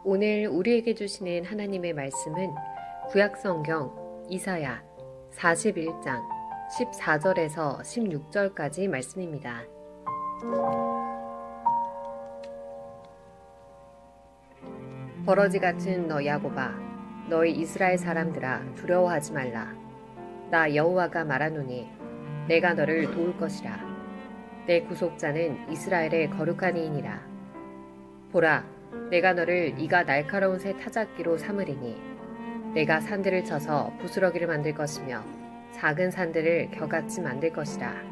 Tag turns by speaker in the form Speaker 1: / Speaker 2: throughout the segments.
Speaker 1: 오늘 우리에게 주시는 하나님의 말씀은 구약성경 이사야 41장 14절에서 16절까지 말씀입니다. 버러지 같은 너 야곱아, 너희 이스라엘 사람들아 두려워하지 말라. 나 여호와가 말하노니 내가 너를 도울 것이라. 내 구속자는 이스라엘의 거룩한 이이니라. 보라, 내가 너를 이가 날카로운 새 타작기로 삼으리니 내가 산들을 쳐서 부스러기를 만들 것이며 작은 산들을 겨같이 만들 것이라.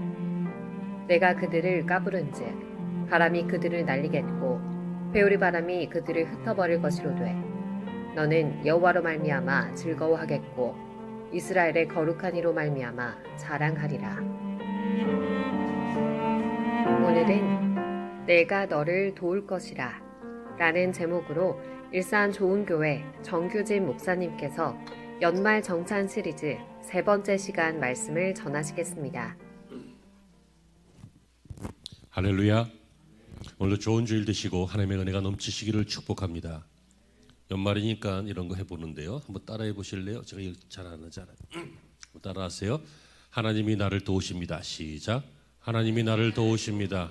Speaker 1: 내가 그들을 까부른즉 바람이 그들을 날리겠고 회오리 바람이 그들을 흩어버릴 것이로되 너는 여호와로 말미암아 즐거워하겠고 이스라엘의 거룩한 이로 말미암아 자랑하리라. 오늘은 내가 너를 도울 것이라 라는 제목으로 일산 좋은교회 정규진 목사님께서 연말 정찬 시리즈 세 번째 시간 말씀을 전하시겠습니다.
Speaker 2: 할렐루야. 오늘도 좋은 주일 되시고 하나님의 은혜가 넘치시기를 축복합니다. 연말이니까 이런 거 해보는데요. 한번 따라해 보실래요? 제가 이거 잘 안 하잖아요. 따라하세요. 하나님이 나를 도우십니다. 시작. 하나님이 나를 도우십니다.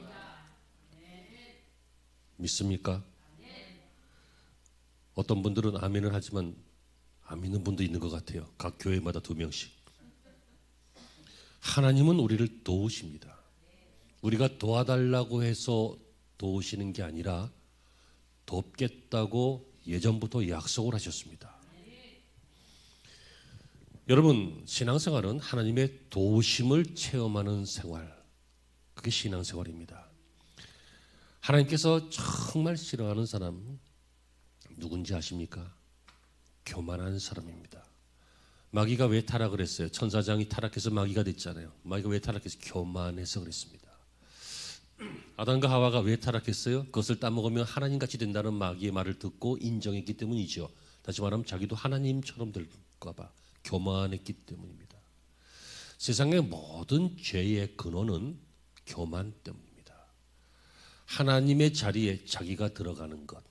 Speaker 2: 믿습니까? 어떤 분들은 아멘을 하지만 안 믿는 분도 있는 것 같아요. 각 교회마다 2명씩. 하나님은 우리를 도우십니다. 우리가 도와달라고 해서 도우시는 게 아니라 돕겠다고 예전부터 약속을 하셨습니다. 여러분, 신앙생활은 하나님의 도우심을 체험하는 생활, 그게 신앙생활입니다. 하나님께서 정말 싫어하는 사람 누군지 아십니까? 교만한 사람입니다. 마귀가 왜 타락을 했어요? 천사장이 타락해서 마귀가 됐잖아요. 마귀가 왜 타락해서? 교만해서 그랬습니다. 아담과 하와가 왜 타락했어요? 그것을 따먹으면 하나님같이 된다는 마귀의 말을 듣고 인정했기 때문이죠. 다시 말하면 자기도 하나님처럼 될까 봐 교만했기 때문입니다. 세상의 모든 죄의 근원은 교만 때문입니다. 하나님의 자리에 자기가 들어가는 것,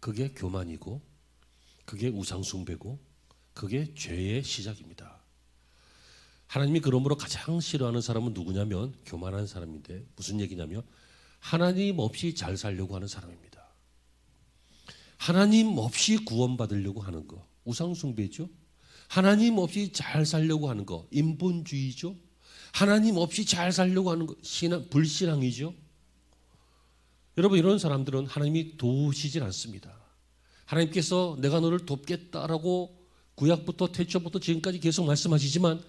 Speaker 2: 그게 교만이고 그게 우상숭배고 그게 죄의 시작입니다. 하나님이 그러므로 가장 싫어하는 사람은 누구냐면 교만한 사람인데, 무슨 얘기냐면 하나님 없이 잘 살려고 하는 사람입니다. 하나님 없이 구원받으려고 하는 거 우상숭배죠. 하나님 없이 잘 살려고 하는 거 인본주의죠. 하나님 없이 잘 살려고 하는 거 불신앙이죠. 여러분, 이런 사람들은 하나님이 도우시질 않습니다. 하나님께서 내가 너를 돕겠다라고 구약부터 태초부터 지금까지 계속 말씀하시지만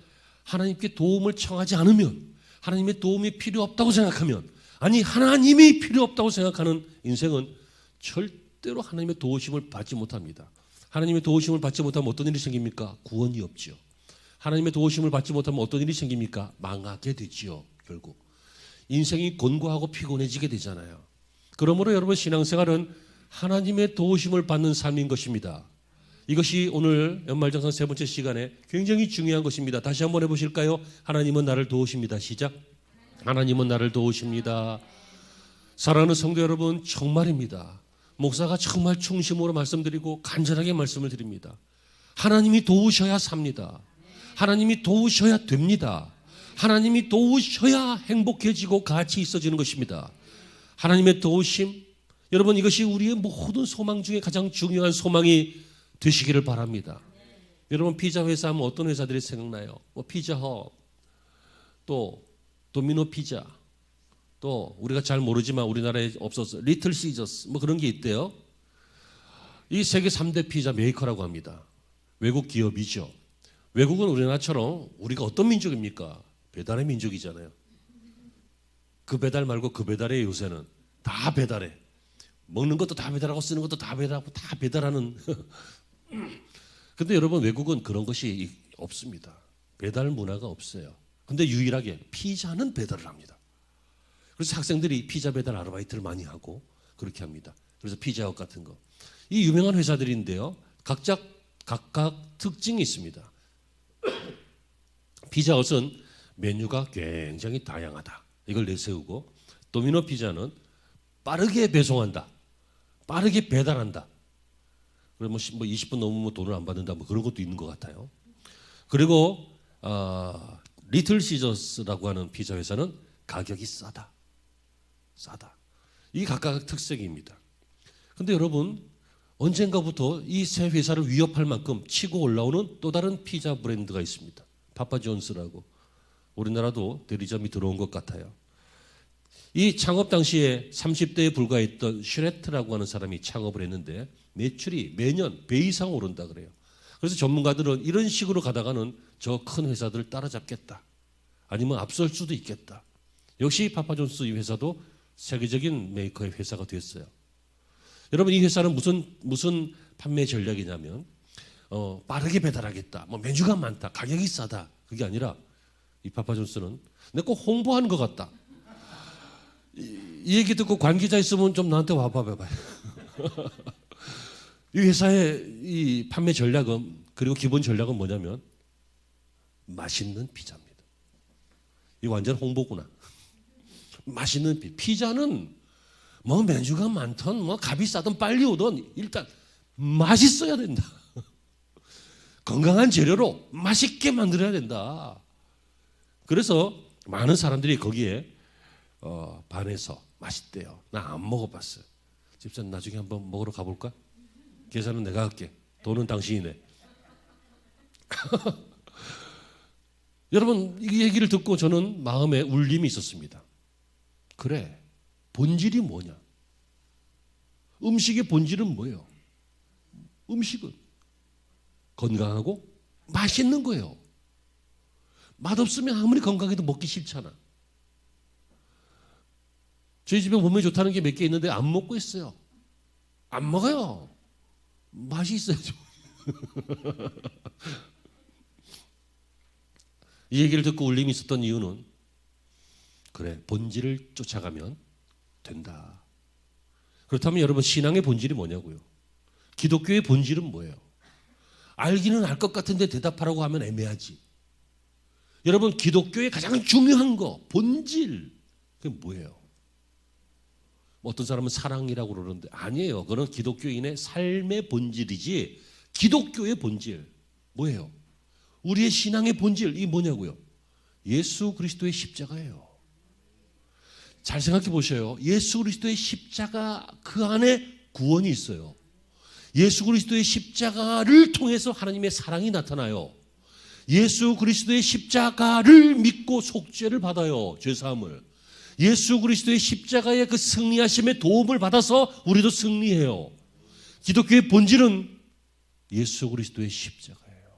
Speaker 2: 하나님께 도움을 청하지 않으면, 하나님의 도움이 필요 없다고 생각하면, 아니 하나님이 필요 없다고 생각하는 인생은 절대로 하나님의 도우심을 받지 못합니다. 하나님의 도우심을 받지 못하면 어떤 일이 생깁니까? 구원이 없죠. 하나님의 도우심을 받지 못하면 어떤 일이 생깁니까? 망하게 되지요. 결국 인생이 곤고하고 피곤해지게 되잖아요. 그러므로 여러분, 신앙생활은 하나님의 도우심을 받는 삶인 것입니다. 이것이 오늘 연말정산 세 번째 시간에 굉장히 중요한 것입니다. 다시 한번 해보실까요? 하나님은 나를 도우십니다. 시작. 하나님은 나를 도우십니다. 사랑하는 성도 여러분, 정말입니다. 목사가 정말 충심으로 말씀드리고 간절하게 말씀을 드립니다. 하나님이 도우셔야 삽니다. 하나님이 도우셔야 됩니다. 하나님이 도우셔야 행복해지고 같이 있어지는 것입니다. 하나님의 도우심, 여러분, 이것이 우리의 모든 소망 중에 가장 중요한 소망이 되시기를 바랍니다. 여러분, 피자 회사 하면 어떤 회사들이 생각나요? 피자헛, 또 도미노 피자, 또 우리가 잘 모르지만 우리나라에 없어서 리틀 시저스 그런 게 있대요. 이 세계 3대 피자 메이커라고 합니다. 외국 기업이죠. 외국은 우리나라처럼, 우리가 어떤 민족입니까? 배달의 민족이잖아요. 그 배달 말고 그 배달에 요새는 다 배달해. 먹는 것도 다 배달하고 쓰는 것도 다 배달하고 다 배달하는. 근데 여러분, 외국은 그런 것이 없습니다. 배달 문화가 없어요. 근데 유일하게 피자는 배달을 합니다. 그래서 학생들이 피자 배달 아르바이트를 많이 하고 그렇게 합니다. 그래서 피자헛 같은 거. 이 유명한 회사들인데요. 각각 특징이 있습니다. 피자헛은 메뉴가 굉장히 다양하다, 이걸 내세우고, 도미노 피자는 빠르게 배송한다, 빠르게 배달한다, 그래 뭐 20분 넘으면 돈을 안 받는다 뭐 그런 것도 있는 것 같아요. 그리고 리틀 시저스라고 하는 피자 회사는 가격이 싸다. 이 각각 특색입니다. 근데 여러분 언젠가부터 이 세 회사를 위협할 만큼 치고 올라오는 또 다른 피자 브랜드가 있습니다. 파파존스라고. 우리나라도 대리점이 들어온 것 같아요. 이 창업 당시에 30대에 불과했던 슈레트라고 하는 사람이 창업을 했는데 매출이 매년 배 이상 오른다 그래요. 그래서 전문가들은 이런 식으로 가다가는 저 큰 회사들을 따라잡겠다. 아니면 앞설 수도 있겠다. 역시 파파존스 이 회사도 세계적인 메이커의 회사가 됐어요. 여러분 이 회사는 무슨 판매 전략이냐면 빠르게 배달하겠다. 뭐 메뉴가 많다. 가격이 싸다. 그게 아니라 이 파파존스는 내가 꼭 홍보하는 것 같다. 이 얘기 듣고 관계자 있으면 좀 나한테 와봐봐요. 이 회사의 이 판매 전략은 그리고 기본 전략은 뭐냐면 맛있는 피자입니다. 이 완전 홍보구나. 맛있는 피자는 뭐 메뉴가 많든 뭐 값이 싸든 빨리 오든 일단 맛있어야 된다. 건강한 재료로 맛있게 만들어야 된다. 그래서 많은 사람들이 거기에 반해서 맛있대요. 나 안 먹어봤어요. 집사님 나중에 한번 먹으러 가볼까? 계산은 내가 할게. 돈은 당신이 내. 여러분 이 얘기를 듣고 저는 마음에 울림이 있었습니다. 그래, 본질이 뭐냐? 음식의 본질은 뭐예요? 음식은 건강하고 맛있는 거예요. 맛없으면 아무리 건강해도 먹기 싫잖아. 저희 집에 몸에 좋다는 게 몇 개 있는데 안 먹고 있어요. 안 먹어요. 맛이 있어야죠. 이 얘기를 듣고 울림이 있었던 이유는 그래, 본질을 쫓아가면 된다. 그렇다면 여러분 신앙의 본질이 뭐냐고요? 기독교의 본질은 뭐예요? 알기는 알 것 같은데 대답하라고 하면 애매하지. 여러분 기독교의 가장 중요한 거 본질 그게 뭐예요? 어떤 사람은 사랑이라고 그러는데 아니에요. 그건 기독교인의 삶의 본질이지 기독교의 본질 뭐예요? 우리의 신앙의 본질 이 뭐냐고요? 예수 그리스도의 십자가예요. 잘 생각해 보셔요. 예수 그리스도의 십자가 그 안에 구원이 있어요. 예수 그리스도의 십자가를 통해서 하나님의 사랑이 나타나요. 예수 그리스도의 십자가를 믿고 속죄를 받아요. 죄사함을. 예수 그리스도의 십자가의 그 승리하심의 도움을 받아서 우리도 승리해요. 기독교의 본질은 예수 그리스도의 십자가예요.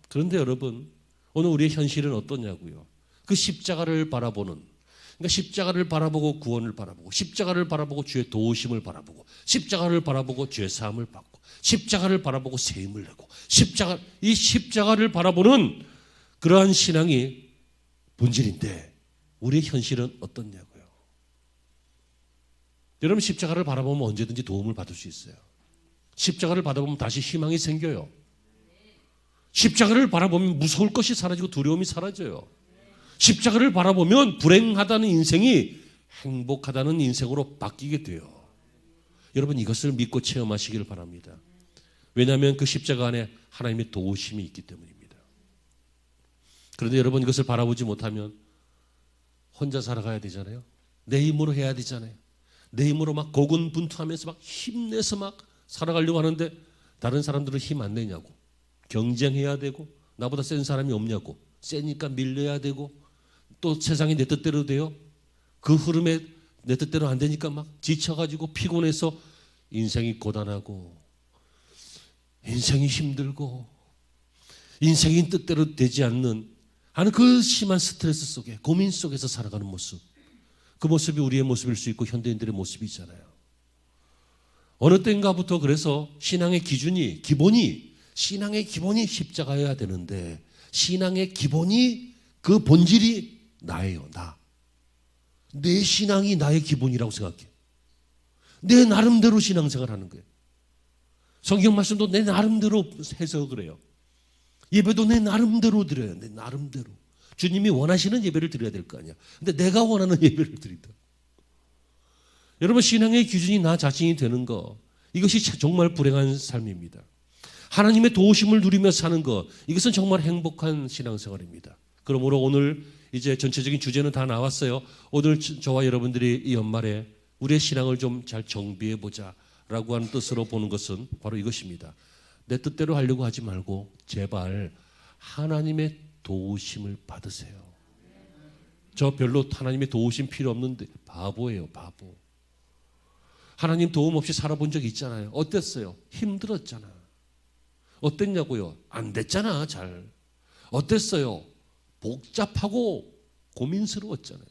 Speaker 2: 그런데 여러분 오늘 우리의 현실은 어떠냐고요? 그 십자가를 바라보는 그러니까 십자가를 바라보고 구원을 바라보고 십자가를 바라보고 주의 도우심을 바라보고 십자가를 바라보고 죄 사함을 받고 십자가를 바라보고 세임을 내고 이 십자가를 바라보는 그러한 신앙이 본질인데 우리의 현실은 어떻냐고요? 여러분 십자가를 바라보면 언제든지 도움을 받을 수 있어요. 십자가를 바라보면 다시 희망이 생겨요. 십자가를 바라보면 무서울 것이 사라지고 두려움이 사라져요. 십자가를 바라보면 불행하다는 인생이 행복하다는 인생으로 바뀌게 돼요. 여러분 이것을 믿고 체험하시기를 바랍니다. 왜냐하면 그 십자가 안에 하나님의 도우심이 있기 때문입니다. 그런데 여러분 이것을 바라보지 못하면 혼자 살아가야 되잖아요. 내 힘으로 해야 되잖아요. 내 힘으로 막 고군분투하면서 막 힘내서 막 살아가려고 하는데 다른 사람들은 힘 안 내냐고. 경쟁해야 되고 나보다 센 사람이 없냐고. 세니까 밀려야 되고 또 세상이 내 뜻대로 돼요. 그 흐름에 내 뜻대로 안 되니까 막 지쳐가지고 피곤해서 인생이 고단하고 인생이 힘들고 인생이 뜻대로 되지 않는 하는 그 심한 스트레스 속에 고민 속에서 살아가는 모습 그 모습이 우리의 모습일 수 있고 현대인들의 모습이잖아요. 어느 때인가부터 그래서 신앙의 기준이 신앙의 기본이 십자가여야 되는데 신앙의 기본이 그 본질이 나예요. 내 신앙이 나의 기본이라고 생각해. 내 나름대로 신앙생활하는 거예요. 성경 말씀도 내 나름대로 해석을 해요. 예배도 내 나름대로 드려요. 내 나름대로. 주님이 원하시는 예배를 드려야 될 거 아니야. 근데 내가 원하는 예배를 드린다. 여러분 신앙의 기준이 나 자신이 되는 거 이것이 정말 불행한 삶입니다. 하나님의 도우심을 누리며 사는 것, 이것은 정말 행복한 신앙생활입니다. 그러므로 오늘 이제 전체적인 주제는 다 나왔어요. 오늘 저와 여러분들이 이 연말에 우리의 신앙을 좀 잘 정비해 보자라고 하는 뜻으로 보는 것은 바로 이것입니다. 내 뜻대로 하려고 하지 말고 제발 하나님의 도우심을 받으세요. 저 별로 하나님의 도우심 필요 없는데 바보예요, 바보. 하나님 도움 없이 살아본 적 있잖아요. 어땠어요? 힘들었잖아. 어땠냐고요? 안 됐잖아, 잘. 어땠어요? 복잡하고 고민스러웠잖아요.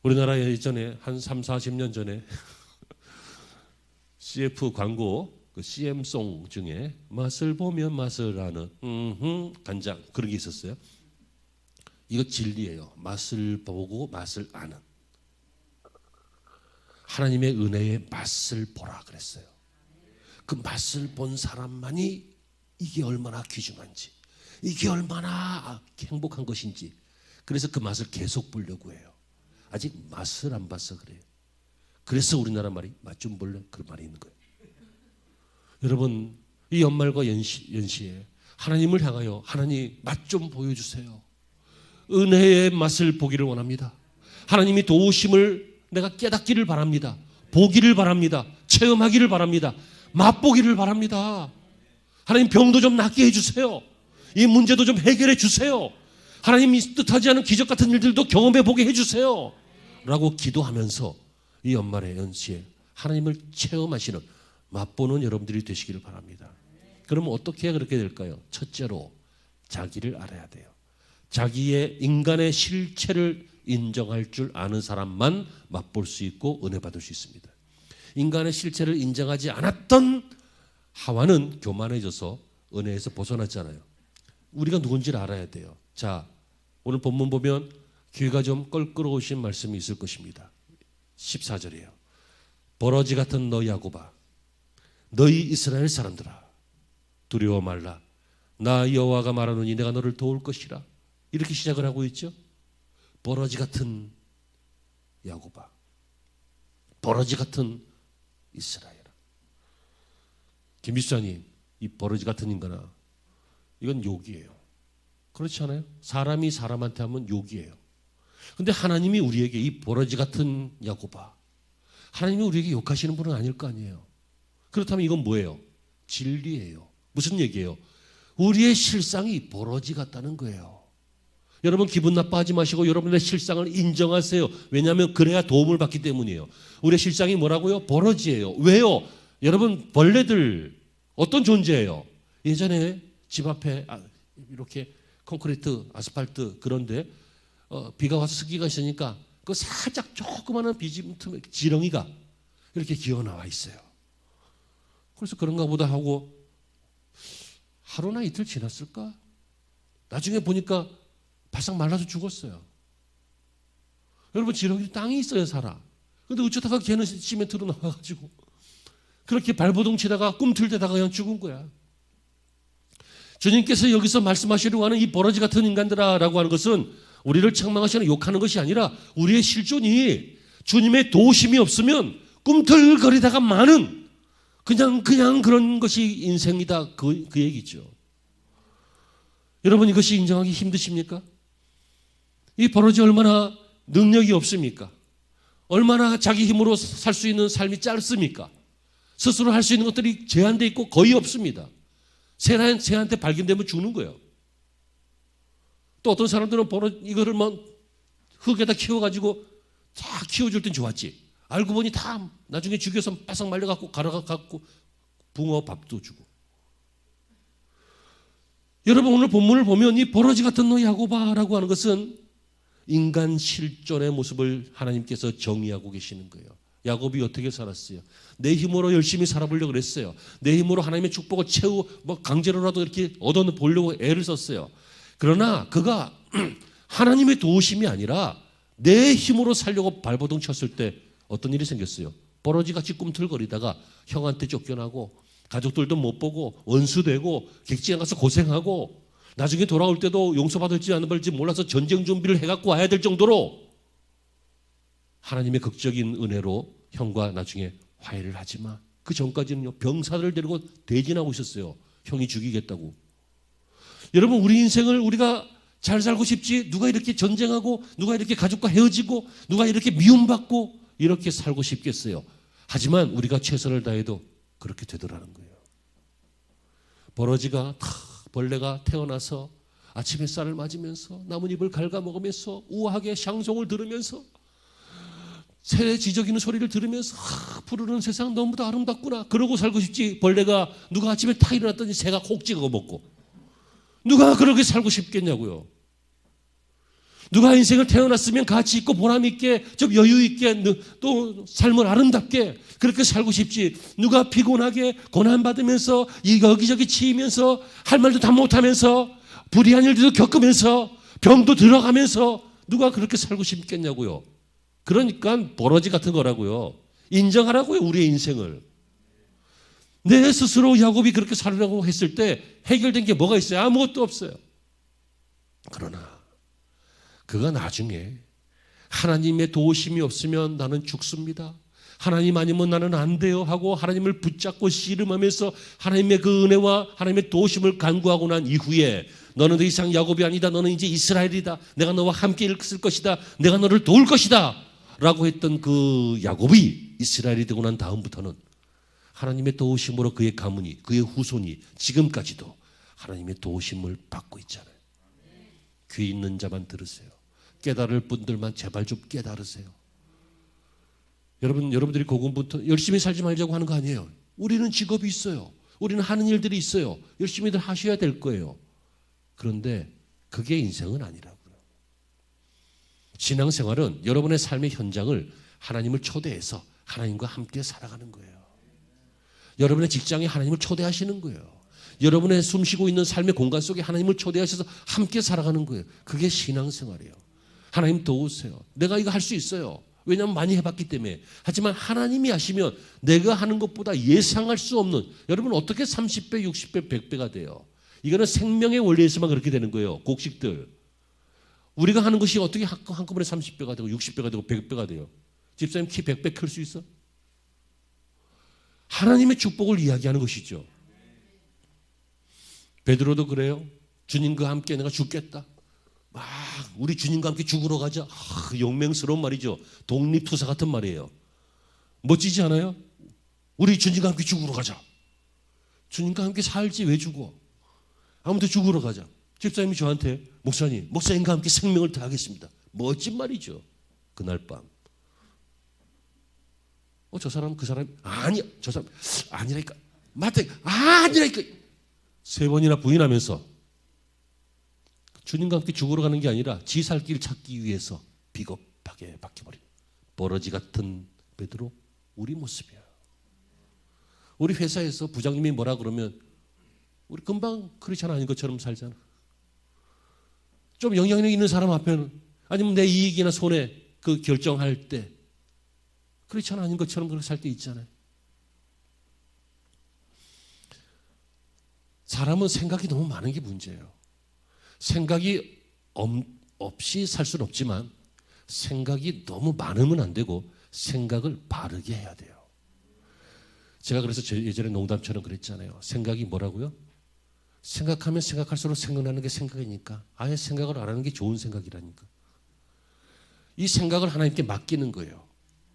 Speaker 2: 우리나라에 예전에 한 3, 40년 전에 CF 광고, 그 CM송 중에 맛을 보면 맛을 아는 간장 그런 게 있었어요. 이거 진리예요. 맛을 보고 맛을 아는. 하나님의 은혜의 맛을 보라 그랬어요. 그 맛을 본 사람만이 이게 얼마나 귀중한지, 이게 얼마나 행복한 것인지, 그래서 그 맛을 계속 보려고 해요. 아직 맛을 안 봐서 그래요. 그래서 우리나라 말이 맛 좀 볼래? 그런 말이 있는 거예요. 여러분, 이 연말과 연시에 하나님을 향하여 하나님 맛 좀 보여주세요. 은혜의 맛을 보기를 원합니다. 하나님이 도우심을 내가 깨닫기를 바랍니다. 보기를 바랍니다. 체험하기를 바랍니다. 맛보기를 바랍니다. 하나님 병도 좀 낫게 해주세요. 이 문제도 좀 해결해 주세요. 하나님이 뜻하지 않은 기적 같은 일들도 경험해 보게 해주세요. 라고 기도하면서 이 연말의 연시에 하나님을 체험하시는 맛보는 여러분들이 되시기를 바랍니다. 그러면 어떻게 해야 그렇게 될까요? 첫째로 자기를 알아야 돼요. 자기의 인간의 실체를 인정할 줄 아는 사람만 맛볼 수 있고 은혜 받을 수 있습니다. 인간의 실체를 인정하지 않았던 하와는 교만해져서 은혜에서 벗어났잖아요. 우리가 누군지를 알아야 돼요. 자, 오늘 본문 보면 귀가 좀 껄끄러우신 말씀이 있을 것입니다. 14절이에요. 버러지 같은 너 야곱아, 너희 이스라엘 사람들아, 두려워 말라. 나 여호와가 말하노니 내가 너를 도울 것이라. 이렇게 시작을 하고 있죠. 버러지 같은 야곱아, 버러지 같은 이스라엘아. 김비수장님, 이 버러지 같은 인간아, 이건 욕이에요. 그렇지 않아요? 사람이 사람한테 하면 욕이에요. 근데 하나님이 우리에게 이 버러지 같은 야곱아, 하나님이 우리에게 욕하시는 분은 아닐 거 아니에요. 그렇다면 이건 뭐예요? 진리예요. 무슨 얘기예요? 우리의 실상이 버러지 같다는 거예요. 여러분 기분 나빠하지 마시고 여러분의 실상을 인정하세요. 왜냐하면 그래야 도움을 받기 때문이에요. 우리의 실상이 뭐라고요? 버러지예요. 왜요? 여러분 벌레들 어떤 존재예요? 예전에 집 앞에 이렇게 콘크리트, 아스팔트 그런데 비가 와서 습기가 있으니까 그 살짝 조그마한 비집 틈에 지렁이가 이렇게 기어 나와 있어요. 그래서 그런가 보다 하고 하루나 이틀 지났을까? 나중에 보니까 바싹 말라서 죽었어요. 여러분 지렁이 땅에 있어야 살아. 근데 어쩌다가 걔는 시멘트로 나와가지고 그렇게 발버둥 치다가 꿈틀대다가 그냥 죽은 거야. 주님께서 여기서 말씀하시려고 하는 이 버러지 같은 인간들아라고 하는 것은 우리를 책망하시는 욕하는 것이 아니라 우리의 실존이 주님의 도우심이 없으면 꿈틀거리다가 마는 그냥 그런 것이 인생이다 그 얘기죠. 여러분 이것이 인정하기 힘드십니까? 이 버러지 얼마나 능력이 없습니까? 얼마나 자기 힘으로 살 수 있는 삶이 짧습니까? 스스로 할 수 있는 것들이 제한되어 있고 거의 없습니다. 새한테 발견되면 죽는 거예요. 또 어떤 사람들은 이거를 흙에다 키워가지고 다 키워줄 땐 좋았지. 알고 보니 다 나중에 죽여서 바싹 말려갖고 갈아갖고 붕어 밥도 주고. 여러분 오늘 본문을 보면 이 버러지 같은 너 야곱아라고 하는 것은 인간 실존의 모습을 하나님께서 정의하고 계시는 거예요. 야곱이 어떻게 살았어요? 내 힘으로 열심히 살아보려고 그랬어요. 내 힘으로 하나님의 축복을 강제로라도 이렇게 얻어보려고 애를 썼어요. 그러나 그가 하나님의 도우심이 아니라 내 힘으로 살려고 발버둥 쳤을 때 어떤 일이 생겼어요? 버러지같이 꿈틀거리다가 형한테 쫓겨나고 가족들도 못 보고 원수되고 객지에 가서 고생하고 나중에 돌아올 때도 용서받을지 안 받을지 몰라서 전쟁 준비를 해갖고 와야 될 정도로 하나님의 극적인 은혜로 형과 나중에 화해를 하지 마. 그 전까지는요, 병사들을 데리고 대진하고 있었어요. 형이 죽이겠다고. 여러분, 우리 인생을 우리가 잘 살고 싶지, 누가 이렇게 전쟁하고, 누가 이렇게 가족과 헤어지고, 누가 이렇게 미움받고, 이렇게 살고 싶겠어요. 하지만 우리가 최선을 다해도 그렇게 되더라는 거예요. 버러지가 벌레가 태어나서 아침 햇살을 맞으면서 나뭇잎을 갉아먹으면서 우아하게 샹송을 들으면서 새 지저귀는 소리를 들으면서 푸르른 세상 너무도 아름답구나 그러고 살고 싶지, 벌레가 누가 아침에 탁 일어났더니 새가 콕 찍어 먹고, 누가 그렇게 살고 싶겠냐고요. 누가 인생을 태어났으면 가치 있고 보람 있게 좀 여유 있게 또 삶을 아름답게 그렇게 살고 싶지, 누가 피곤하게 고난받으면서 여기저기 치이면서 할 말도 다 못하면서 불의한 일들도 겪으면서 병도 들어가면서 누가 그렇게 살고 싶겠냐고요. 그러니까 버러지 같은 거라고요. 인정하라고요, 우리의 인생을. 내 스스로 야곱이 그렇게 살으라고 했을 때 해결된 게 뭐가 있어요? 아무것도 없어요. 그러나 그가 나중에 하나님의 도우심이 없으면 나는 죽습니다, 하나님 아니면 나는 안 돼요 하고 하나님을 붙잡고 씨름하면서 하나님의 그 은혜와 하나님의 도우심을 간구하고 난 이후에 너는 더 이상 야곱이 아니다, 너는 이제 이스라엘이다, 내가 너와 함께 있을 것이다, 내가 너를 도울 것이다 라고 했던 그 야곱이 이스라엘이 되고 난 다음부터는 하나님의 도우심으로 그의 가문이, 그의 후손이 지금까지도 하나님의 도우심을 받고 있잖아요. 귀 있는 자만 들으세요. 깨달을 분들만 제발 좀 깨달으세요. 여러분들이 고군부터 열심히 살지 말자고 하는 거 아니에요. 우리는 직업이 있어요. 우리는 하는 일들이 있어요. 열심히들 하셔야 될 거예요. 그런데 그게 인생은 아니라고요. 신앙생활은 여러분의 삶의 현장을 하나님을 초대해서 하나님과 함께 살아가는 거예요. 여러분의 직장에 하나님을 초대하시는 거예요. 여러분의 숨쉬고 있는 삶의 공간 속에 하나님을 초대하셔서 함께 살아가는 거예요. 그게 신앙생활이에요. 하나님 도우세요. 내가 이거 할 수 있어요. 왜냐하면 많이 해봤기 때문에. 하지만 하나님이 하시면 내가 하는 것보다 예상할 수 없는, 여러분 어떻게 30배, 60배, 100배가 돼요? 이거는 생명의 원리에서만 그렇게 되는 거예요. 곡식들. 우리가 하는 것이 어떻게 한꺼번에 30배가 되고 60배가 되고 100배가 돼요? 집사님 키 100배 클 수 있어? 하나님의 축복을 이야기하는 것이죠. 베드로도 그래요. 주님과 함께 내가 죽겠다. 막 우리 주님과 함께 죽으러 가자. 용맹스러운 말이죠. 독립투사 같은 말이에요. 멋지지 않아요? 우리 주님과 함께 죽으러 가자. 주님과 함께 살지 왜 죽어? 아무튼 죽으러 가자. 집사님이 저한테 목사님과 함께 생명을 다하겠습니다. 멋진 말이죠. 그날 밤. 저 사람 그 사람 아니야. 저 사람 아니라니까. 맞다. 아니라니까. 3번이나 부인하면서 주님과 함께 죽으러 가는 게 아니라 지 살 길 찾기 위해서 비겁하게 박혀버린 버러지 같은 베드로, 우리 모습이야. 우리 회사에서 부장님이 뭐라 그러면 우리 금방 크리스찬 아닌 것처럼 살잖아. 좀 영향력 있는 사람 앞에는, 아니면 내 이익이나 손해 그 결정할 때 크리스찬 아닌 것처럼 그렇게 살 때 있잖아요. 사람은 생각이 너무 많은 게 문제예요. 생각이 없이 살 수는 없지만 생각이 너무 많으면 안 되고 생각을 바르게 해야 돼요. 제가 그래서 예전에 농담처럼 그랬잖아요. 생각이 뭐라고요? 생각하면 생각할수록 생각나는 게 생각이니까 아예 생각을 안 하는 게 좋은 생각이라니까. 이 생각을 하나님께 맡기는 거예요.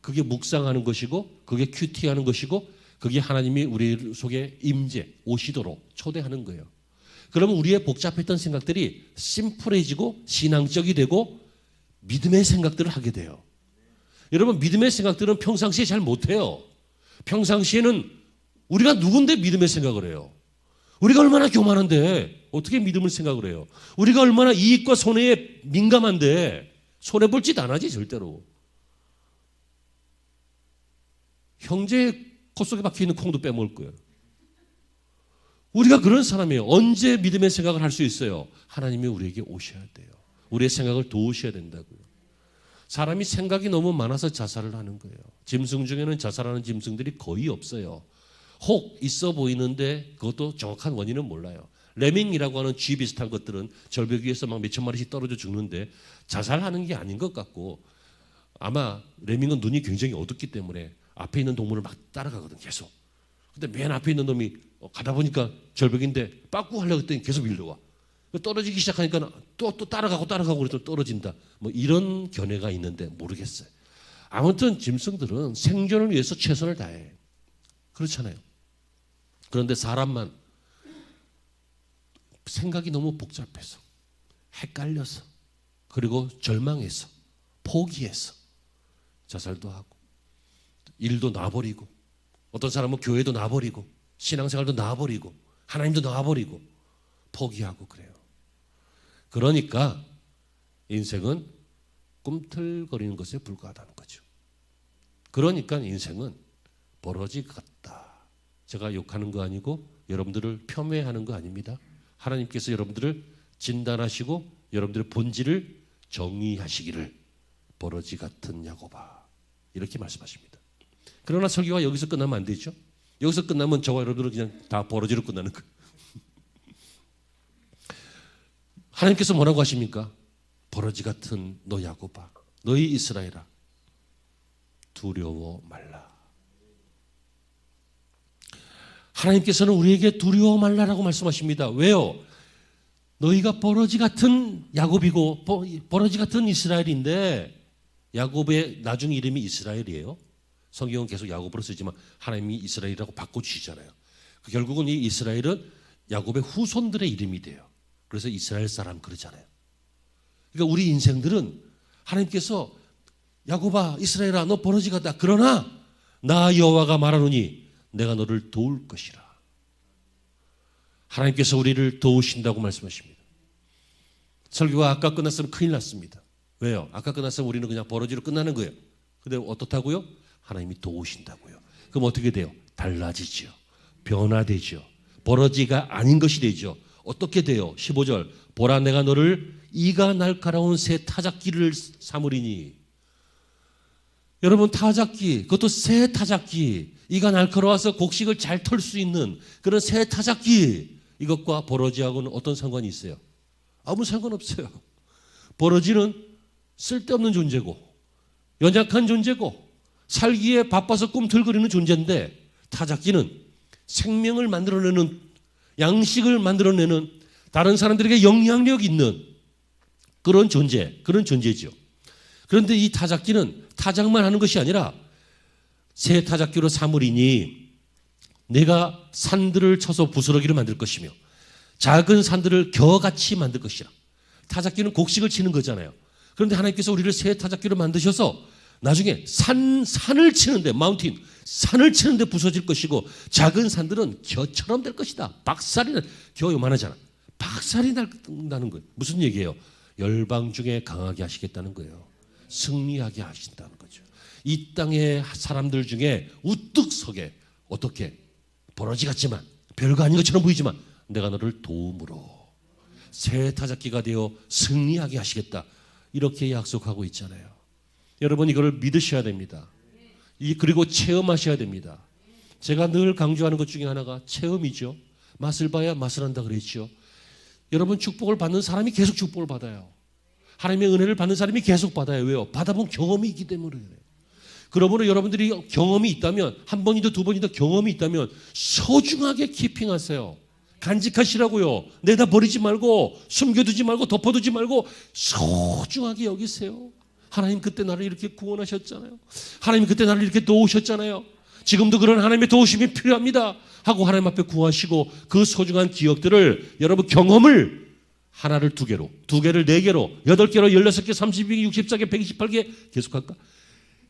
Speaker 2: 그게 묵상하는 것이고 그게 큐티하는 것이고 그게 하나님이 우리 속에 임재 오시도록 초대하는 거예요. 그러면 우리의 복잡했던 생각들이 심플해지고 신앙적이 되고 믿음의 생각들을 하게 돼요. 여러분, 믿음의 생각들은 평상시에 잘 못해요. 평상시에는 우리가 누군데 믿음의 생각을 해요? 우리가 얼마나 교만한데 어떻게 믿음을 생각을 해요? 우리가 얼마나 이익과 손해에 민감한데 손해볼 짓 안 하지 절대로. 형제 콧속에 박혀있는 콩도 빼먹을 거예요. 우리가 그런 사람이에요. 언제 믿음의 생각을 할 수 있어요? 하나님이 우리에게 오셔야 돼요. 우리의 생각을 도우셔야 된다고요. 사람이 생각이 너무 많아서 자살을 하는 거예요. 짐승 중에는 자살하는 짐승들이 거의 없어요. 혹 있어 보이는데 그것도 정확한 원인은 몰라요. 레밍이라고 하는 쥐 비슷한 것들은 절벽 위에서 막 몇천 마리씩 떨어져 죽는데 자살하는 게 아닌 것 같고, 아마 레밍은 눈이 굉장히 어둡기 때문에 앞에 있는 동물을 막 따라가거든 계속. 근데 맨 앞에 있는 놈이 가다 보니까 절벽인데 빠꾸 하려고 했더니 계속 밀려와. 떨어지기 시작하니까 또 따라가고 그래서 떨어진다. 뭐 이런 견해가 있는데 모르겠어요. 아무튼 짐승들은 생존을 위해서 최선을 다해. 그렇잖아요. 그런데 사람만 생각이 너무 복잡해서 헷갈려서 그리고 절망해서 포기해서 자살도 하고 일도 놔버리고 어떤 사람은 교회도 놔버리고 신앙생활도 놔버리고 하나님도 놔버리고 포기하고 그래요. 그러니까 인생은 꿈틀거리는 것에 불과하다는 거죠. 그러니까 인생은 버러지 같다. 제가 욕하는 거 아니고 여러분들을 폄훼하는 거 아닙니다. 하나님께서 여러분들을 진단하시고 여러분들의 본질을 정의하시기를 버러지 같은 야곱아 이렇게 말씀하십니다. 그러나 설교가 여기서 끝나면 안 되죠. 여기서 끝나면 저와 여러분들은 그냥 다 버러지로 끝나는 거예요. 하나님께서 뭐라고 하십니까? 버러지 같은 너 야곱아, 너희 이스라엘아, 두려워 말라. 하나님께서는 우리에게 두려워 말라라고 말씀하십니다. 왜요? 너희가 버러지 같은 야곱이고 버러지 같은 이스라엘인데 야곱의 나중 이름이 이스라엘이에요. 성경은 계속 야곱으로 쓰지만 하나님이 이스라엘이라고 바꿔주시잖아요. 결국은 이 이스라엘은 야곱의 후손들의 이름이 돼요. 그래서 이스라엘 사람 그러잖아요. 그러니까 우리 인생들은 하나님께서 야곱아 이스라엘아 너 버러지 같다. 그러나 나 여호와가 말하노니 내가 너를 도울 것이라. 하나님께서 우리를 도우신다고 말씀하십니다. 설교가 아까 끝났으면 큰일 났습니다. 왜요? 아까 끝났으면 우리는 그냥 버러지로 끝나는 거예요. 근데 어떻다고요? 하나님이 도우신다고요. 그럼 어떻게 돼요? 달라지죠. 변화되죠. 버러지가 아닌 것이 되죠. 어떻게 돼요? 15절 보라 내가 너를 이가 날카로운 새 타작기를 삼으리니. 여러분 타작기 그것도 새 타작기 이가 날카로워서 곡식을 잘 털 수 있는 그런 새 타작기 이것과 버러지하고는 어떤 상관이 있어요? 아무 상관없어요. 버러지는 쓸데없는 존재고 연약한 존재고 살기에 바빠서 꿈틀거리는 존재인데 타작기는 생명을 만들어내는 양식을 만들어내는 다른 사람들에게 영향력 있는 그런 존재죠. 그런데 이 타작기는 타작만 하는 것이 아니라 새 타작기로 삼으리니 내가 산들을 쳐서 부스러기를 만들 것이며 작은 산들을 겨같이 만들 것이라. 타작기는 곡식을 치는 거잖아요. 그런데 하나님께서 우리를 새 타작기로 만드셔서 나중에 산을 치는데 마운틴 산을 치는데 부서질 것이고 작은 산들은 겨처럼 될 것이다. 겨 요만하잖아. 박살이 난다는 거예요. 무슨 얘기예요? 열방 중에 강하게 하시겠다는 거예요. 승리하게 하신다는 거죠. 이 땅의 사람들 중에 우뚝 서게 어떻게 버러지 같지만 별거 아닌 것처럼 보이지만 내가 너를 도움으로 새 타작기가 되어 승리하게 하시겠다. 이렇게 약속하고 있잖아요. 여러분 이거를 믿으셔야 됩니다. 그리고 체험하셔야 됩니다. 제가 늘 강조하는 것 중에 하나가 체험이죠. 맛을 봐야 맛을 한다 그랬죠. 여러분 축복을 받는 사람이 계속 축복을 받아요. 하나님의 은혜를 받는 사람이 계속 받아요. 왜요? 받아본 경험이 있기 때문에 그래요. 그러므로 여러분들이 경험이 있다면 한 번이든 두 번이든 경험이 있다면 소중하게 키핑하세요. 간직하시라고요. 내다 버리지 말고 숨겨두지 말고 덮어두지 말고 소중하게 여기세요. 하나님 그때 나를 이렇게 구원하셨잖아요. 하나님 그때 나를 이렇게 도우셨잖아요. 지금도 그런 하나님의 도우심이 필요합니다 하고 하나님 앞에 구하시고 그 소중한 기억들을 여러분 경험을 하나를 두 개로, 두 개를 네 개로, 8개로, 16개, 32개, 64개, 128개 계속할까?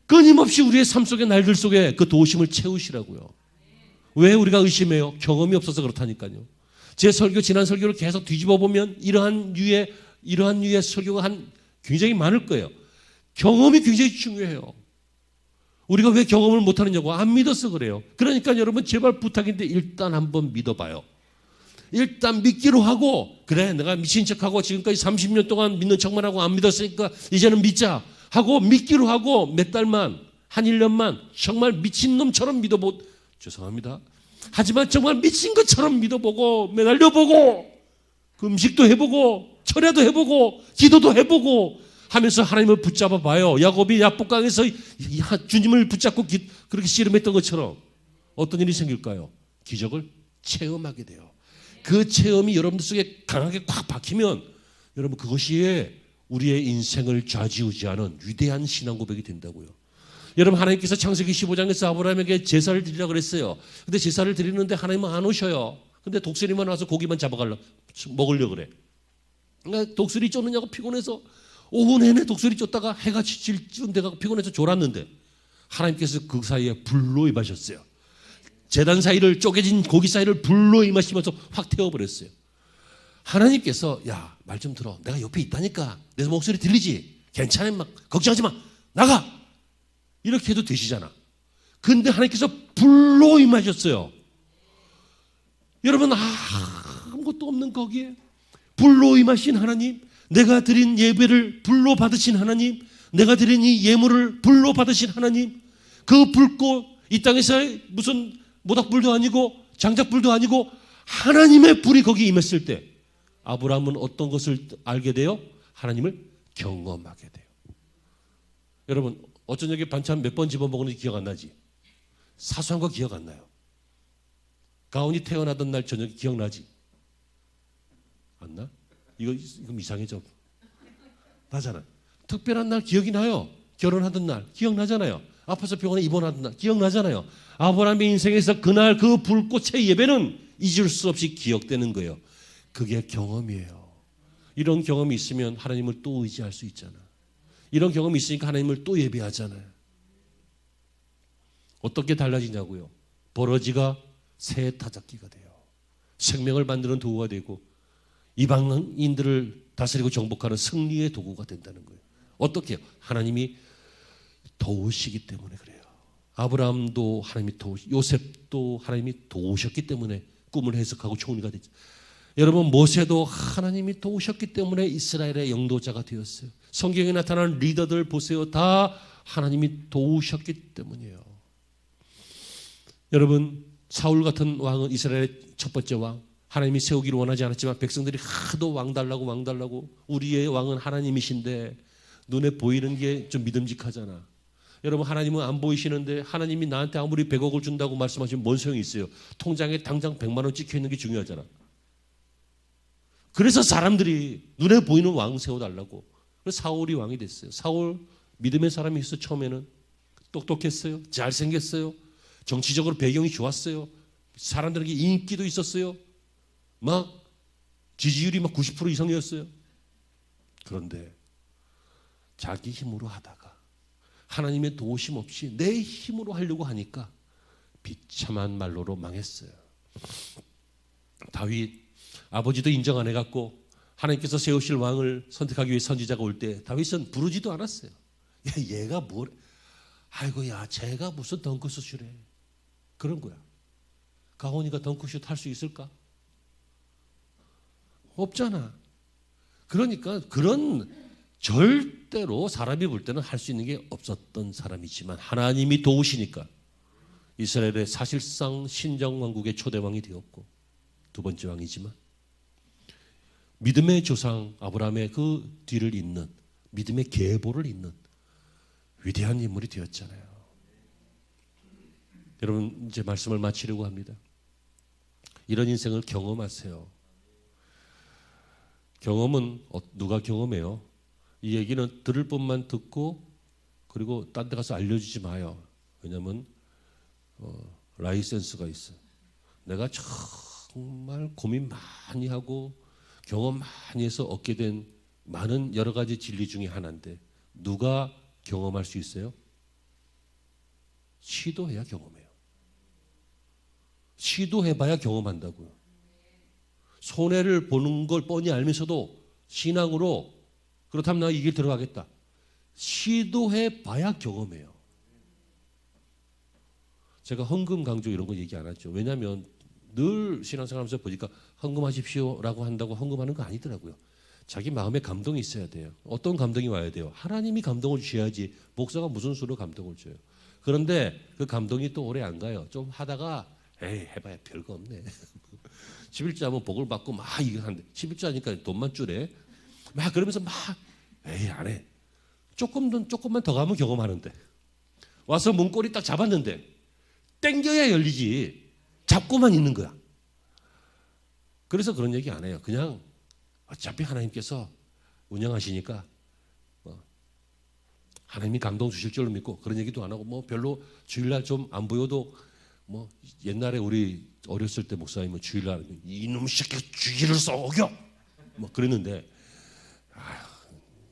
Speaker 2: 끊임없이 우리의 삶 속의 날들 속에 그 도우심을 채우시라고요. 왜 우리가 의심해요? 경험이 없어서 그렇다니까요. 제 설교, 지난 설교를 계속 뒤집어 보면 이러한 유의 설교가 굉장히 많을 거예요. 경험이 굉장히 중요해요. 우리가 왜 경험을 못하느냐고 안 믿어서 그래요. 그러니까 여러분 제발 부탁인데 일단 한번 믿어봐요. 일단 믿기로 하고 그래 내가 미친 척하고 지금까지 30년 동안 믿는 척만 하고 안 믿었으니까 이제는 믿자 하고 믿기로 하고 몇 달만 한 1년만 정말 미친놈처럼 죄송합니다. 하지만 정말 미친 것처럼 믿어보고 매달려보고 그 음식도 해보고 철야도 해보고 기도도 해보고 하면서 하나님을 붙잡아 봐요. 야곱이 야복강에서 주님을 붙잡고 그렇게 씨름했던 것처럼 어떤 일이 생길까요? 기적을 체험하게 돼요. 그 체험이 여러분들 속에 강하게 꽉 박히면 여러분 그것이 우리의 인생을 좌지우지하는 위대한 신앙 고백이 된다고요. 여러분 하나님께서 창세기 15장에서 아브라함에게 제사를 드리라 그랬어요. 근데 제사를 드리는데 하나님은 안 오셔요. 근데 독수리만 와서 고기만 먹으려고 그래. 그러니까 독수리 쫓느냐고 피곤해서 오후 내내 독수리 쫓다가 해가 지칠 쯤 돼가 피곤해서 졸았는데 하나님께서 그 사이에 불로 임하셨어요. 제단 사이를 쪼개진 고기 사이를 불로 임하시면서 확 태워버렸어요. 하나님께서 야, 말 좀 들어. 내가 옆에 있다니까. 내 목소리 들리지? 괜찮아. 막 걱정하지 마. 나가. 이렇게 해도 되시잖아. 근데 하나님께서 불로 임하셨어요. 여러분 아무것도 없는 거기에 불로 임하신 하나님, 내가 드린 예배를 불로 받으신 하나님, 내가 드린 이 예물을 불로 받으신 하나님, 그 불꽃 이 땅에서 무슨 모닥불도 아니고 장작불도 아니고 하나님의 불이 거기 임했을 때 아브라함은 어떤 것을 알게 돼요? 하나님을 경험하게 돼요. 여러분 어쩐 저녁에 반찬 몇 번 집어먹었는지 기억 안 나지? 사소한 거 기억 안 나요. 가온이 태어나던 날 저녁에 기억나지? 안 나? 이거 이상해져. 나잖아. 특별한 날 기억이 나요. 결혼하던 날 기억나잖아요. 아파서 병원에 입원하던 날 기억나잖아요. 아브라함의 인생에서 그날 그 불꽃의 예배는 잊을 수 없이 기억되는 거예요. 그게 경험이에요. 이런 경험이 있으면 하나님을 또 의지할 수 있잖아. 이런 경험이 있으니까 하나님을 또 예배하잖아요. 어떻게 달라지냐고요? 버러지가 새 타작기가 돼요. 생명을 만드는 도구가 되고 이방인들을 다스리고 정복하는 승리의 도구가 된다는 거예요. 어떻게 해요? 하나님이 도우시기 때문에 그래요. 아브라함도 하나님이 요셉도 하나님이 도우셨기 때문에 꿈을 해석하고 총리가 됐죠. 여러분 모세도 하나님이 도우셨기 때문에 이스라엘의 영도자가 되었어요. 성경에 나타나는 리더들 보세요. 다 하나님이 도우셨기 때문이에요. 여러분 사울 같은 왕은 이스라엘의 첫 번째 왕, 하나님이 세우기를 원하지 않았지만 백성들이 하도 왕 달라고 우리의 왕은 하나님이신데 눈에 보이는 게 좀 믿음직하잖아. 여러분 하나님은 안 보이시는데 하나님이 나한테 아무리 100억을 준다고 말씀하시면 뭔 소용이 있어요? 통장에 당장 100만 원 찍혀 있는 게 중요하잖아. 그래서 사람들이 눈에 보이는 왕 세워달라고. 그래서 사울이 왕이 됐어요. 사울 믿음의 사람이 있어. 처음에는 똑똑했어요. 잘생겼어요. 정치적으로 배경이 좋았어요. 사람들에게 인기도 있었어요. 막 지지율이 막 90% 이상이었어요. 그런데 자기 힘으로 하다가 하나님의 도우심 없이 내 힘으로 하려고 하니까 비참한 말로로 망했어요. 다윗 아버지도 인정 안 해갖고 하나님께서 세우실 왕을 선택하기 위해 선지자가 올 때 다윗은 부르지도 않았어요. 얘가 뭘? 아이고야, 쟤가 무슨 덩크슛이래. 그런 거야. 가온이가 덩크슛 할 수 있을까? 없잖아. 그러니까 그런 절대로 사람이 볼 때는 할 수 있는 게 없었던 사람이지만 하나님이 도우시니까 이스라엘의 사실상 신정왕국의 초대왕이 되었고 두 번째 왕이지만 믿음의 조상 아브라함의 그 뒤를 잇는 믿음의 계보를 잇는 위대한 인물이 되었잖아요. 여러분 이제 말씀을 마치려고 합니다. 이런 인생을 경험하세요. 경험은 누가 경험해요? 이 얘기는 들을 뿐만 듣고 그리고 딴 데 가서 알려주지 마요. 왜냐하면 라이센스가 있어. 내가 정말 고민 많이 하고 경험 많이 해서 얻게 된 많은 여러 가지 진리 중에 하나인데 누가 경험할 수 있어요? 시도해야 경험해요. 시도해봐야 경험한다고요. 손해를 보는 걸 뻔히 알면서도 신앙으로 그렇다면 나 이 길 들어가겠다. 시도해봐야 경험해요. 제가 헌금 강조 이런 거 얘기 안 하죠. 왜냐하면 늘 신앙생활하면서 보니까 헌금하십시오라고 한다고 헌금하는 거 아니더라고요. 자기 마음에 감동이 있어야 돼요. 어떤 감동이 와야 돼요? 하나님이 감동을 주셔야지 목사가 무슨 수로 감동을 줘요. 그런데 그 감동이 또 오래 안 가요. 좀 하다가 에이 해봐야 별거 없네. 11조 하면 복을 받고 막 이거 하는데 11조 하니까 돈만 주래. 막 그러면서 막 에이 안 해. 조금만 더 가면 경험하는데 와서 문고리 딱 잡았는데 땡겨야 열리지 잡고만 있는 거야. 그래서 그런 얘기 안 해요. 그냥 어차피 하나님께서 운영하시니까 하나님이 감동 주실 줄로 믿고 그런 얘기도 안 하고 뭐 별로 주일날 좀 안 보여도 뭐 옛날에 우리 어렸을 때 목사님은 주일날 이놈 새끼 주일을 썩여 뭐 그랬는데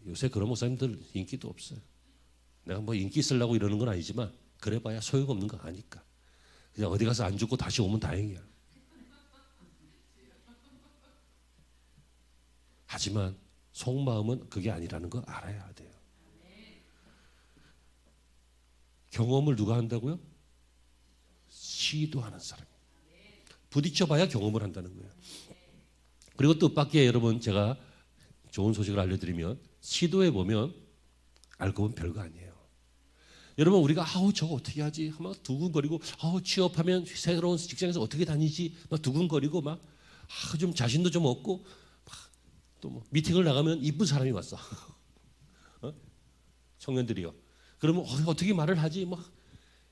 Speaker 2: 요새 그런 목사님들 인기도 없어요. 내가 뭐 인기 있으려고 이러는 건 아니지만 그래봐야 소용없는 거 아니까 그냥 어디 가서 안 죽고 다시 오면 다행이야. 하지만 속마음은 그게 아니라는 거 알아야 돼요. 경험을 누가 한다고요? 시도하는 사람. 부딪혀봐야 경험을 한다는 거예요. 그리고 뜻밖의 여러분 제가 좋은 소식을 알려드리면 시도해보면 알고 보면 별거 아니에요. 여러분 우리가 저거 어떻게 하지? 막 두근거리고 취업하면 새로운 직장에서 어떻게 다니지? 막 두근거리고 막 좀 자신도 좀 없고 또 뭐 미팅을 나가면 이쁜 사람이 왔어. 청년들이요. 그러면 어떻게 말을 하지? 막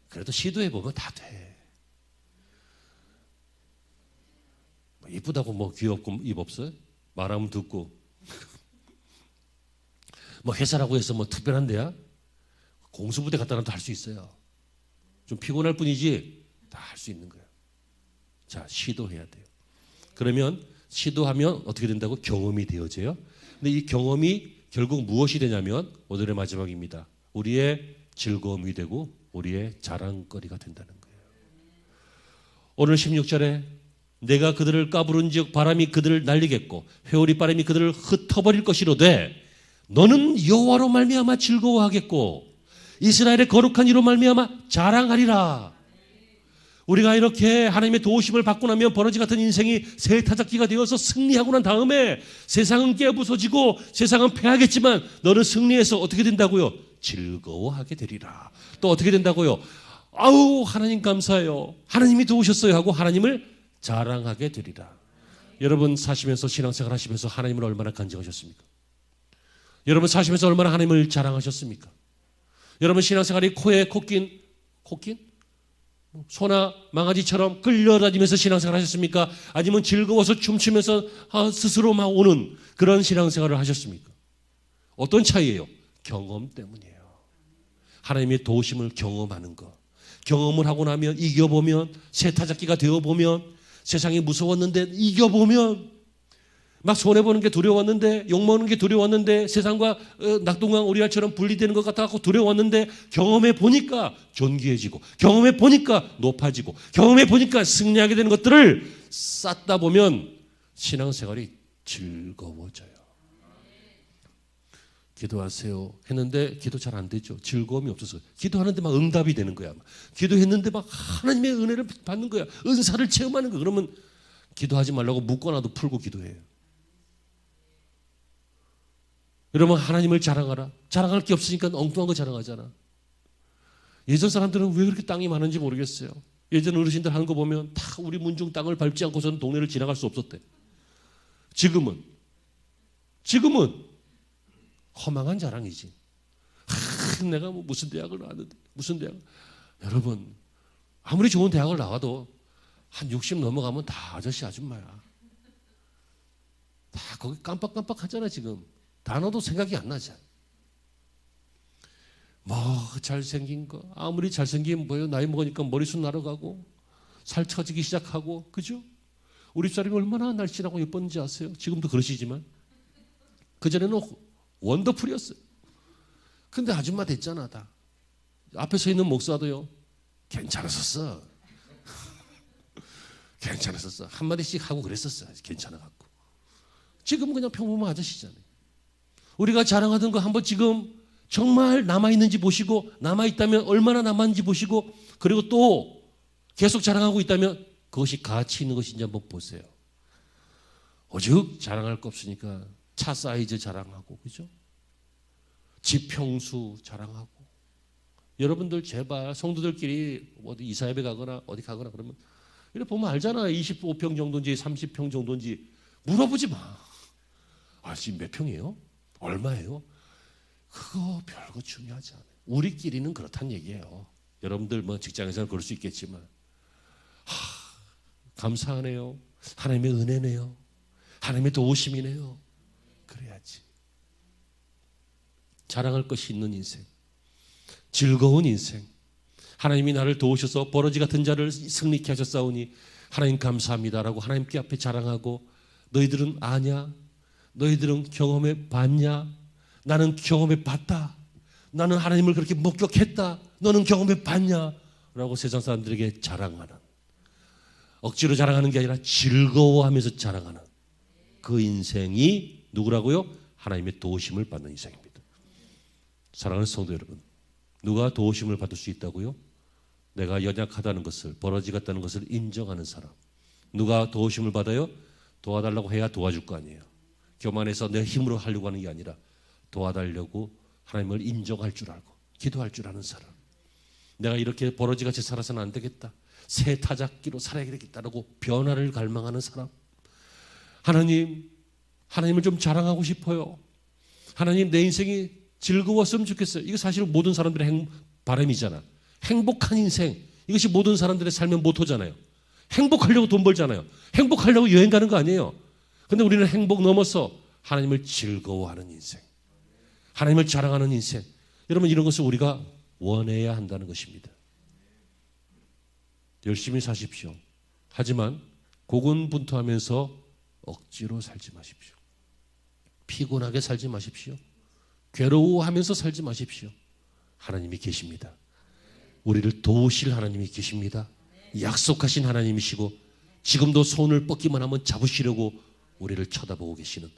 Speaker 2: 그래도 시도해보면 다 돼. 뭐 이쁘다고 뭐 귀엽고 입 없어요? 말하면 듣고 뭐 회사라고 해서 뭐 특별한 데야? 공수부대 갖다 놔도 할 수 있어요. 좀 피곤할 뿐이지 다 할 수 있는 거예요. 자, 시도해야 돼요. 그러면 시도하면 어떻게 된다고? 경험이 되어져요. 근데 이 경험이 결국 무엇이 되냐면 오늘의 마지막입니다. 우리의 즐거움이 되고 우리의 자랑거리가 된다는 거예요. 오늘 16절에 내가 그들을 까부른즉 바람이 그들을 날리겠고 회오리 바람이 그들을 흩어버릴 것이로되 너는 여호와로 말미암아 즐거워하겠고 이스라엘의 거룩한 이로 말미암아 자랑하리라. 우리가 이렇게 하나님의 도우심을 받고 나면 버러지 같은 인생이 새 타작기가 되어서 승리하고 난 다음에 세상은 깨부서지고 세상은 패하겠지만 너는 승리해서 어떻게 된다고요? 즐거워하게 되리라. 또 어떻게 된다고요? 하나님 감사해요. 하나님이 도우셨어요 하고 하나님을 자랑하게 되리라. 여러분 사시면서 신앙생활 하시면서 하나님을 얼마나 간증하셨습니까? 여러분 사시면서 얼마나 하나님을 자랑하셨습니까? 여러분 신앙생활이 코에 코낀 소나 망아지처럼 끌려다니면서 신앙생활 하셨습니까? 아니면 즐거워서 춤추면서 스스로 막 오는 그런 신앙생활을 하셨습니까? 어떤 차이예요? 경험 때문이에요. 하나님의 도우심을 경험하는 것. 경험을 하고 나면 이겨보면 새 타작기가 되어보면 세상이 무서웠는데 이겨보면 막 손해보는 게 두려웠는데 욕먹는 게 두려웠는데 세상과 낙동강 오리알처럼 분리되는 것 같아서 두려웠는데 경험해 보니까 존귀해지고 경험해 보니까 높아지고 경험해 보니까 승리하게 되는 것들을 쌓다 보면 신앙생활이 즐거워져요. 기도하세요 했는데 기도 잘 안 되죠. 즐거움이 없어서 기도하는데 막 응답이 되는 거야. 기도했는데 막 하나님의 은혜를 받는 거야. 은사를 체험하는 거야. 그러면 기도하지 말라고 묶어놔도 풀고 기도해요. 여러분 하나님을 자랑하라. 자랑할 게 없으니까 엉뚱한 거 자랑하잖아. 예전 사람들은 왜 그렇게 땅이 많은지 모르겠어요. 예전 어르신들 하는 거 보면 다 우리 문중 땅을 밟지 않고서는 동네를 지나갈 수 없었대. 지금은 허망한 자랑이지. 내가 뭐 무슨 대학을 나왔는데 무슨 대학. 여러분 아무리 좋은 대학을 나와도 한 60 넘어가면 다 아저씨 아줌마야. 다 거기 깜빡깜빡하잖아 지금. 단어도 생각이 안 나잖아. 뭐 잘생긴 거 아무리 잘생긴 뭐예요. 나이 먹으니까 머리숱 날아가고 살 처지기 시작하고 그죠? 우리 집사람이 얼마나 날씬하고 예뻤는지 아세요? 지금도 그러시지만 그전에는 원더풀이었어요. 근데 아줌마 됐잖아 다. 앞에 서 있는 목사도요. 괜찮았었어. 괜찮았었어. 한마디씩 하고 그랬었어. 괜찮아갖고. 지금은 그냥 평범한 아저씨잖아요. 우리가 자랑하던 거 한번 지금 정말 남아있는지 보시고 남아있다면 얼마나 남았는지 보시고 그리고 또 계속 자랑하고 있다면 그것이 가치 있는 것인지 한번 보세요. 오죽 자랑할 거 없으니까 차 사이즈 자랑하고 그죠? 집 평수 자랑하고 여러분들 제발 성도들끼리 어디 이사회에 가거나 어디 가거나 그러면 이렇게 보면 알잖아. 25평 정도인지 30평 정도인지 물어보지 마. 지금 몇 평이에요? 얼마예요? 그거 별거 중요하지 않아요. 우리끼리는 그렇다는 얘기예요. 여러분들 뭐 직장에서는 그럴 수 있겠지만 감사하네요. 하나님의 은혜네요. 하나님의 도우심이네요. 그래야지. 자랑할 것이 있는 인생, 즐거운 인생, 하나님이 나를 도우셔서 버러지 같은 자를 승리케 하셨사오니 하나님 감사합니다라고 하나님께 앞에 자랑하고, 너희들은 아냐? 너희들은 경험해 봤냐? 나는 경험해 봤다. 나는 하나님을 그렇게 목격했다. 너는 경험해 봤냐? 라고 세상 사람들에게 자랑하는, 억지로 자랑하는 게 아니라 즐거워하면서 자랑하는 그 인생이 누구라고요? 하나님의 도우심을 받는 인생입니다. 사랑하는 성도 여러분, 누가 도우심을 받을 수 있다고요? 내가 연약하다는 것을, 버러지 같다는 것을 인정하는 사람. 누가 도우심을 받아요? 도와달라고 해야 도와줄 거 아니에요. 교만해서 내 힘으로 하려고 하는 게 아니라 도와달라고 하나님을 인정할 줄 알고 기도할 줄 아는 사람. 내가 이렇게 버러지같이 살아서는 안 되겠다, 새 타작기로 살아야 되겠다라고 변화를 갈망하는 사람. 하나님을 좀 자랑하고 싶어요. 하나님, 내 인생이 즐거웠으면 좋겠어요. 이거 사실은 모든 사람들의 바람이잖아. 행복한 인생, 이것이 모든 사람들의 삶의 모토잖아요. 행복하려고 돈 벌잖아요. 행복하려고 여행 가는 거 아니에요. 근데 우리는 행복 넘어서 하나님을 즐거워하는 인생, 하나님을 자랑하는 인생. 여러분, 이런 것을 우리가 원해야 한다는 것입니다. 열심히 사십시오. 하지만 고군분투하면서 억지로 살지 마십시오. 피곤하게 살지 마십시오. 괴로워하면서 살지 마십시오. 하나님이 계십니다. 우리를 도우실 하나님이 계십니다. 약속하신 하나님이시고 지금도 손을 뻗기만 하면 잡으시려고 우리를 쳐다보고 계시는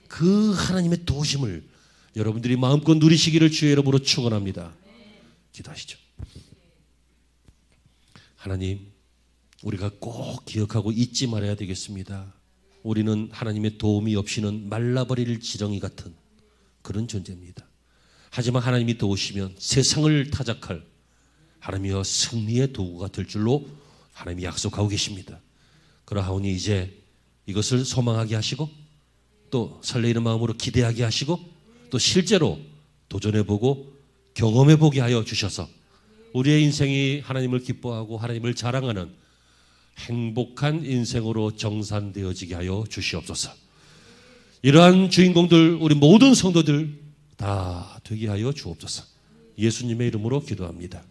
Speaker 2: 그 하나님의 도우심을 여러분들이 마음껏 누리시기를 주의 이름으로 축원합니다. 기도하시죠. 하나님, 우리가 꼭 기억하고 잊지 말아야 되겠습니다. 우리는 하나님의 도움이 없이는 말라버릴 지렁이 같은 그런 존재입니다. 하지만 하나님이 도우시면 세상을 타작할 하나님이여 승리의 도구가 될 줄로 하나님이 약속하고 계십니다. 그러하오니 이제 이것을 소망하게 하시고 또 설레이는 마음으로 기대하게 하시고 또 실제로 도전해보고 경험해보게 하여 주셔서 우리의 인생이 하나님을 기뻐하고 하나님을 자랑하는 행복한 인생으로 정산되어지게 하여 주시옵소서. 이러한 주인공들, 우리 모든 성도들 다 되게 하여 주옵소서. 예수님의 이름으로 기도합니다.